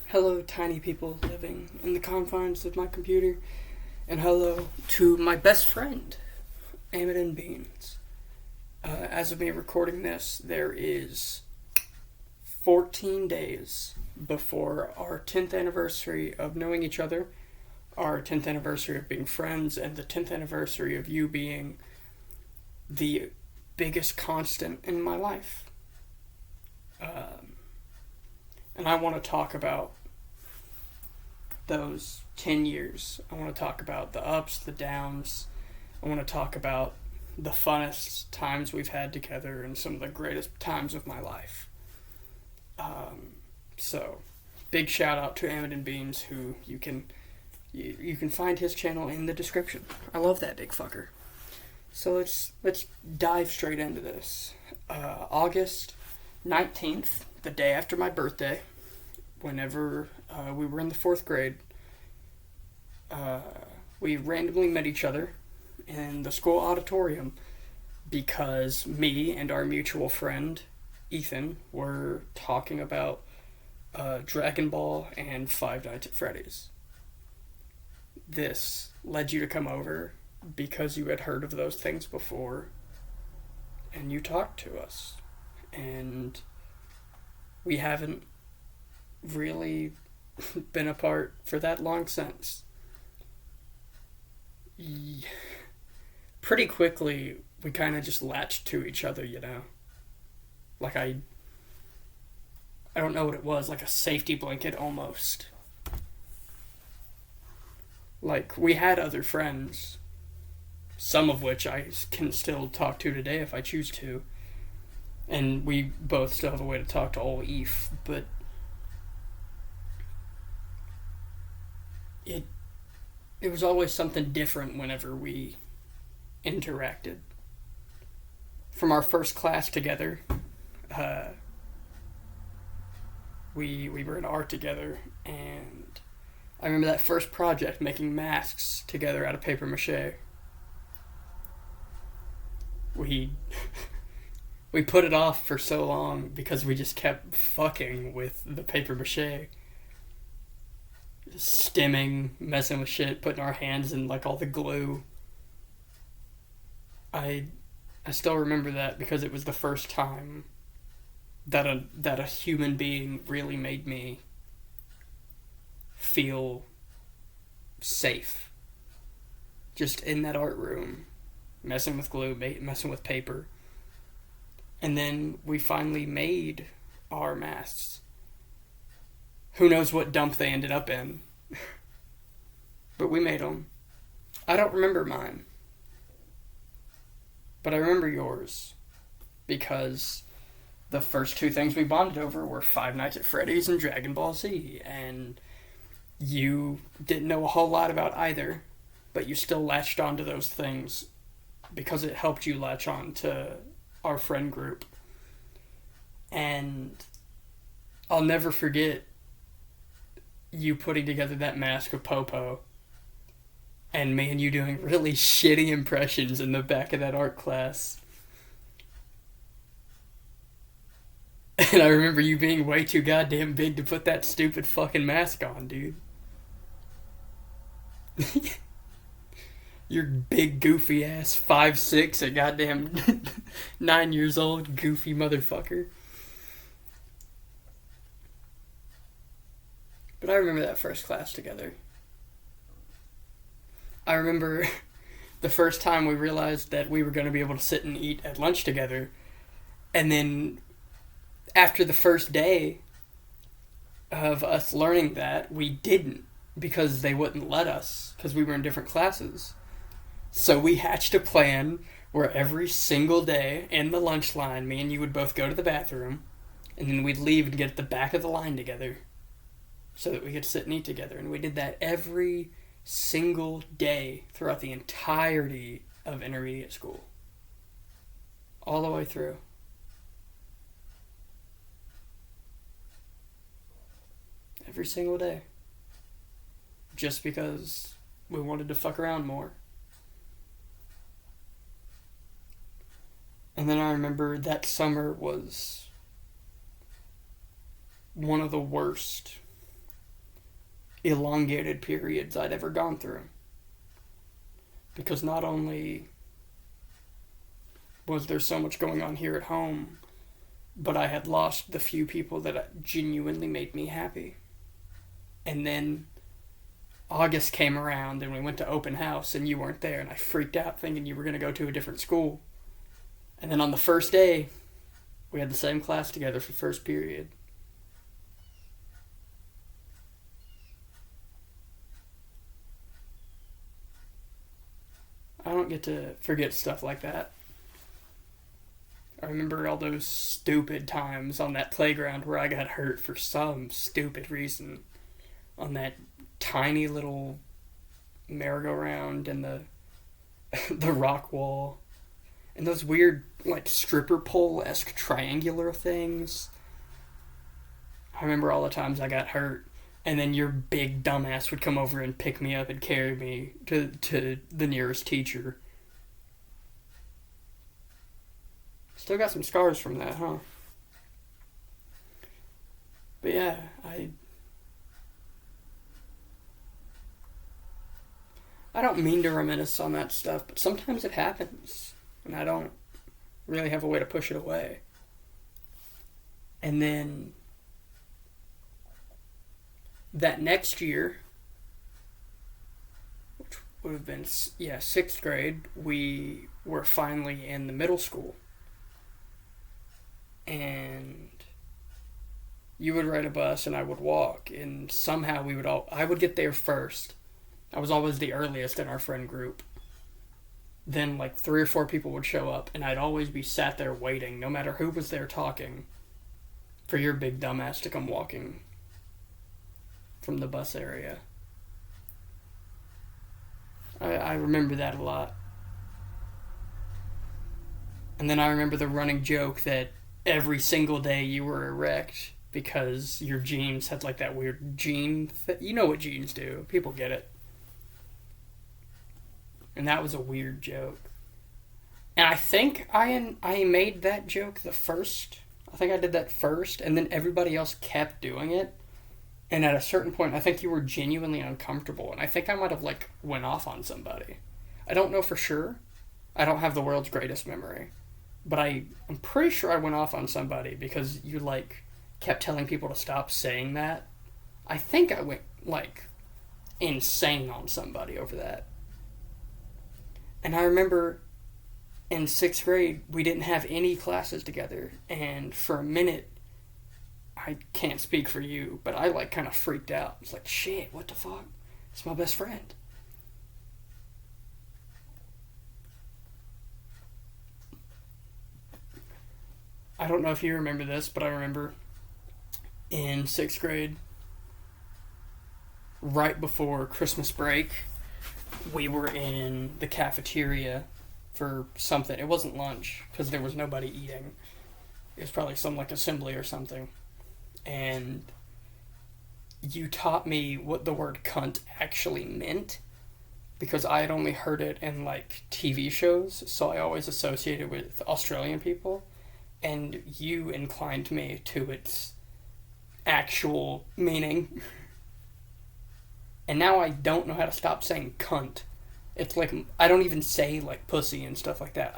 Hello, tiny people living in the confines of my computer, and hello to my best friend, Amidon Beans. As of me recording this, there is 14 days before our 10th anniversary of knowing each other, our 10th anniversary of being friends, and the 10th anniversary of you being the biggest constant in my life. And I want to talk about those 10 years. I want to talk about the ups, the downs. I want to talk about the funnest times we've had together and some of the greatest times of my life. So, big shout out to Amidon Beans, who you can find his channel in the description. I love that big fucker. So let's dive straight into this. August 19th, the day after my birthday, whenever we were in the 4th grade, we randomly met each other in the school auditorium because me and our mutual friend, Ethan, were talking about Dragon Ball and Five Nights at Freddy's. This led you to come over because you had heard of those things before, and you talked to us. And we haven't really been apart for that long since. Pretty quickly, we kind of just latched to each other, you know? Like I don't know what it was, like a safety blanket almost. Like, we had other friends, some of which I can still talk to today if I choose to. And we both still have a way to talk to old Eve, but it was always something different whenever we interacted. From our first class together, we were in art together, and I remember that first project, making masks together out of paper mache. We put it off for so long because we just kept fucking with the paper mache. Just stimming, messing with shit, putting our hands in like all the glue. I still remember that because it was the first time that a human being really made me feel safe. Just in that art room, messing with glue, messing with paper. And then we finally made our masks. Who knows what dump they ended up in. But we made them. I don't remember mine. But I remember yours. Because the first two things we bonded over were Five Nights at Freddy's and Dragon Ball Z. And you didn't know a whole lot about either. But you still latched onto those things because it helped you latch on to our friend group. And I'll never forget you putting together that mask of Popo and me and you doing really shitty impressions in the back of that art class. And I remember you being way too goddamn big to put that stupid fucking mask on, dude. Your big goofy ass 5'6" at goddamn 9 years old, goofy motherfucker. But I remember that first class together. I remember the first time we realized that we were going to be able to sit and eat at lunch together. And then after the first day of us learning that, we didn't because they wouldn't let us because we were in different classes. So we hatched a plan where every single day in the lunch line, me and you would both go to the bathroom, and then we'd leave and get at the back of the line together so that we could sit and eat together. And we did that every single day throughout the entirety of intermediate school. All the way through. Every single day. Just because we wanted to fuck around more. And then I remember that summer was one of the worst elongated periods I'd ever gone through. Because not only was there so much going on here at home, but I had lost the few people that genuinely made me happy. And then August came around and we went to open house and you weren't there, and I freaked out thinking you were going to go to a different school. And then on the first day, we had the same class together for first period. I don't get to forget stuff like that. I remember all those stupid times on that playground where I got hurt for some stupid reason. On that tiny little merry-go-round and the the rock wall. And those weird, like, stripper pole-esque triangular things. I remember all the times I got hurt. And then your big dumbass would come over and pick me up and carry me to the nearest teacher. Still got some scars from that, huh? But yeah, I don't mean to reminisce on that stuff, but sometimes it happens. And I don't really have a way to push it away. And then that next year, which would have been, sixth grade, we were finally in the middle school. And you would ride a bus and I would walk, and somehow I would get there first. I was always the earliest in our friend group. Then like 3 or 4 people would show up, and I'd always be sat there waiting, no matter who was there talking, for your big dumbass to come walking from the bus area. I remember that a lot. And then I remember the running joke that every single day you were erect because your jeans had like that weird gene you know what jeans do. People get it. And that was a weird joke. And I think I made that joke the first. I think I did that first, and then everybody else kept doing it. And at a certain point, I think you were genuinely uncomfortable, and I think I might have, like, went off on somebody. I don't know for sure. I don't have the world's greatest memory. But I'm pretty sure I went off on somebody because you, like, kept telling people to stop saying that. I think I went, like, insane on somebody over that. And I remember in 6th grade, we didn't have any classes together, and for a minute, I can't speak for you, but I, like, kind of freaked out. It's like, shit, what the fuck? It's my best friend. I don't know if you remember this, but I remember in 6th grade, right before Christmas break, we were in the cafeteria for something. It wasn't lunch, because there was nobody eating. It was probably some, like, assembly or something. And you taught me what the word cunt actually meant, because I had only heard it in, like, TV shows, so I always associated it with Australian people, and you inclined me to its actual meaning. And now I don't know how to stop saying cunt. It's like, I don't even say, like, pussy and stuff like that.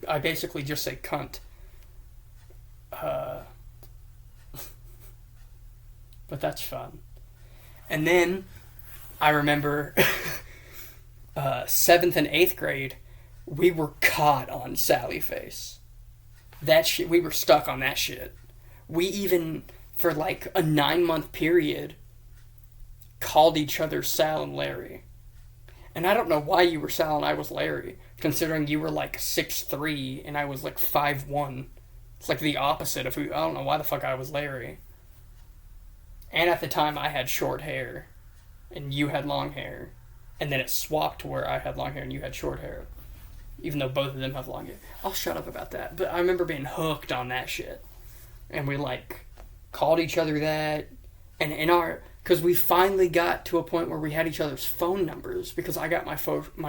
I basically just say cunt. But that's fun. And then I remember 7th and 8th grade, we were caught on Sally Face. That shit, we were stuck on that shit. We even, for like a 9-month period, called each other Sal and Larry. And I don't know why you were Sal and I was Larry, considering you were like 6'3" and I was like 5'1". It's like the opposite of who. I don't know why the fuck I was Larry. And at the time, I had short hair, and you had long hair. And then it swapped to where I had long hair and you had short hair. Even though both of them have long hair. I'll shut up about that. But I remember being hooked on that shit. And we, like, called each other that. And in our... Because we finally got to a point where we had each other's phone numbers. Because I got my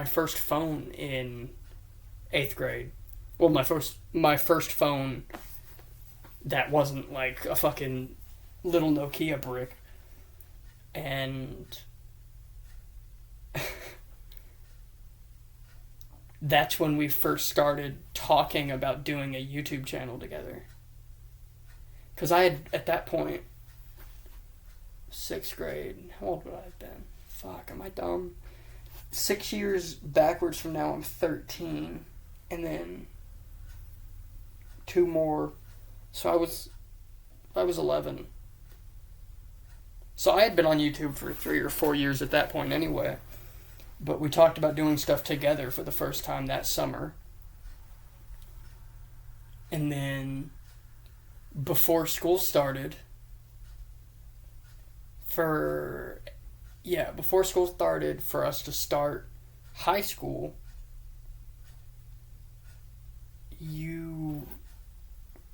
first phone in 8th grade. Well, my first phone that wasn't, like, a fucking... little Nokia brick. And that's when we first started talking about doing a YouTube channel together. Because I had, at that point, 6th grade, how old would I have been? Fuck, am I dumb? 6 years backwards from now, I'm 13. And then 2 more. So I was 11. So I had been on YouTube for 3 or 4 years at that point anyway. But we talked about doing stuff together for the first time that summer. And then before school started, for us to start high school,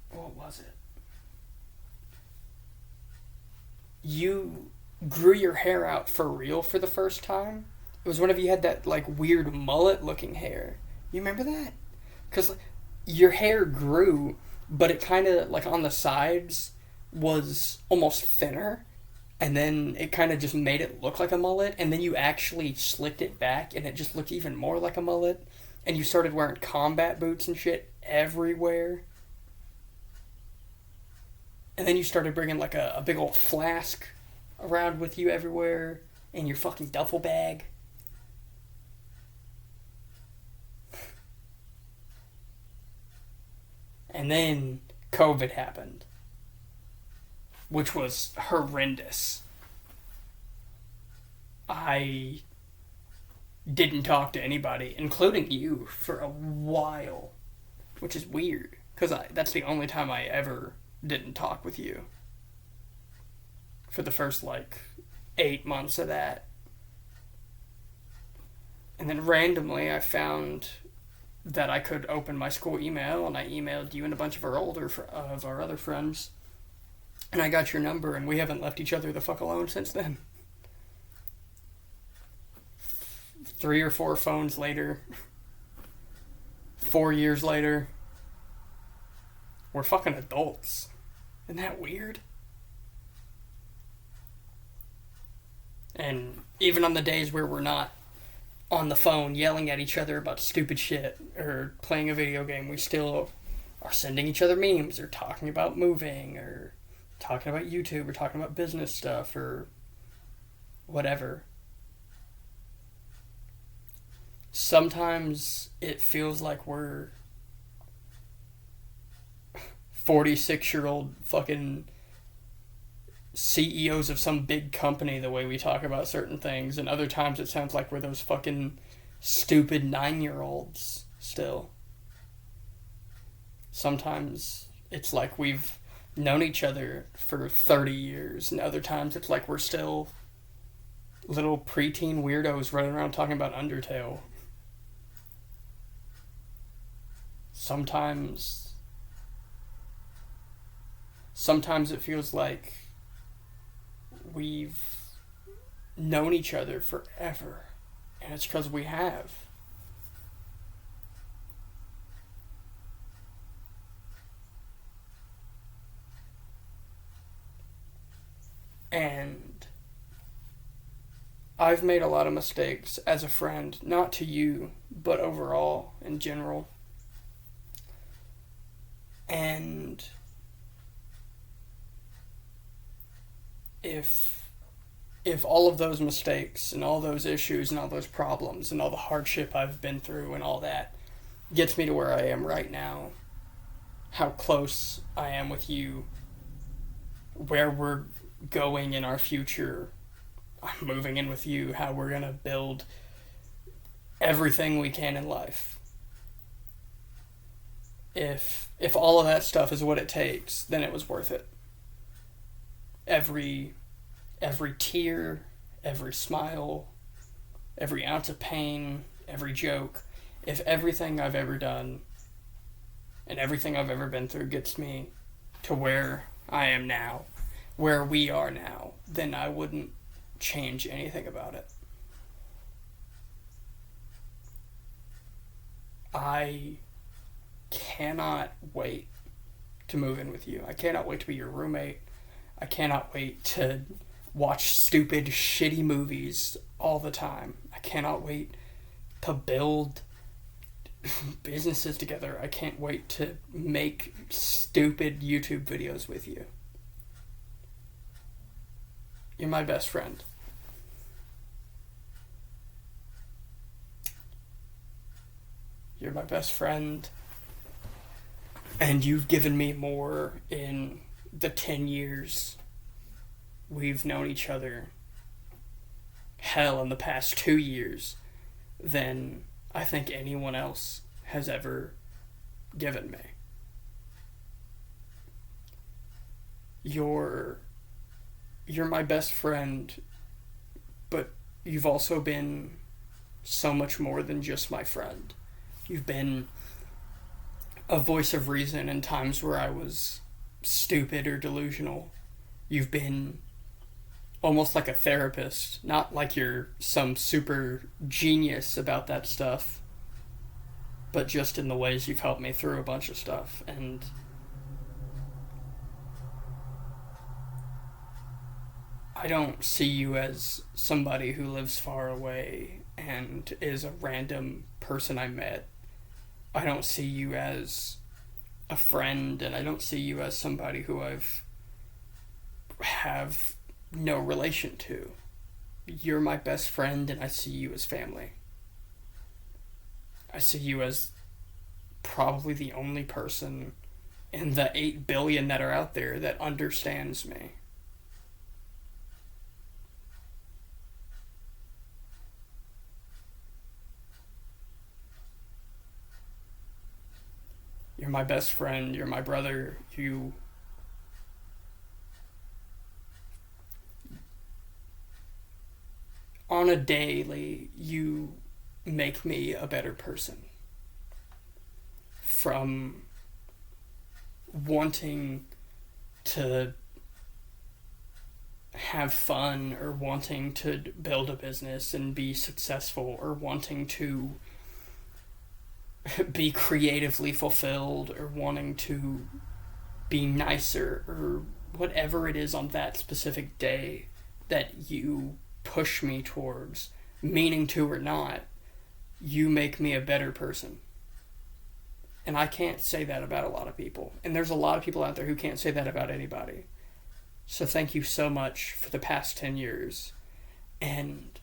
what was it? You grew your hair out for real for the first time. It was whenever you had that, like, weird mullet-looking hair. You remember that? Because your hair grew, but it kind of, like, on the sides was almost thinner, and then it kind of just made it look like a mullet, and then you actually slicked it back, and it just looked even more like a mullet, and you started wearing combat boots and shit everywhere. And then you started bringing, like, a big old flask around with you everywhere in your fucking duffel bag. And then COVID happened, which was horrendous. I didn't talk to anybody, including you, for a while, which is weird, because that's the only time I ever didn't talk with you. For the first, 8 months of that. And then randomly I found that I could open my school email, and I emailed you and a bunch of our other friends, and I got your number, and we haven't left each other the fuck alone since then. 3 or 4 phones later, 4 years later, we're fucking adults. Isn't that weird? And even on the days where we're not on the phone yelling at each other about stupid shit or playing a video game, we still are sending each other memes or talking about moving or talking about YouTube or talking about business stuff or whatever. Sometimes it feels like we're 46-year-old fucking CEOs of some big company the way we talk about certain things, and other times it sounds like we're those fucking stupid 9-year-olds still. Sometimes it's like we've known each other for 30 years, and other times it's like we're still little preteen weirdos running around talking about Undertale. Sometimes it feels like we've known each other forever, and it's because we have. And I've made a lot of mistakes as a friend, not to you, but overall, in general. And if all of those mistakes and all those issues and all those problems and all the hardship I've been through and all that gets me to where I am right now, how close I am with you, where we're going in our future, I'm moving in with you, how we're gonna build everything we can in life. If all of that stuff is what it takes, then it was worth it. Every tear, every smile, every ounce of pain, every joke, if everything I've ever done and everything I've ever been through gets me to where I am now, where we are now, then I wouldn't change anything about it. I cannot wait to move in with you. I cannot wait to be your roommate. I cannot wait to watch stupid, shitty movies all the time. I cannot wait to build businesses together. I can't wait to make stupid YouTube videos with you. You're my best friend. You're my best friend. And you've given me more in the 10 years we've known each other. Hell, in the past 2 years than I think anyone else has ever given me. You're my best friend, but you've also been so much more than just my friend. You've been a voice of reason in times where I was stupid or delusional. You've been almost like a therapist, not like you're some super genius about that stuff, but just in the ways you've helped me through a bunch of stuff. And I don't see you as somebody who lives far away and is a random person I met. I don't see you as a friend, and I don't see you as somebody who have no relation to. You're my best friend, and I see you as family. I see you as probably the only person in the 8 billion that are out there that understands me. You're my best friend, you're my brother, on a daily, you make me a better person. From wanting to have fun, or wanting to build a business and be successful, or wanting to be creatively fulfilled, or wanting to be nicer, or whatever it is on that specific day that you push me towards, meaning to or not, you make me a better person. And I can't say that about a lot of people. And there's a lot of people out there who can't say that about anybody. So thank you so much for the past 10 years. And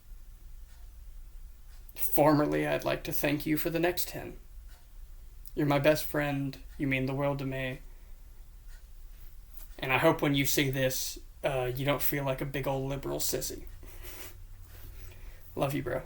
formerly, I'd like to thank you for the next 10. You're my best friend. You mean the world to me. And I hope when you see this, you don't feel like a big old liberal sissy. Love you, bro.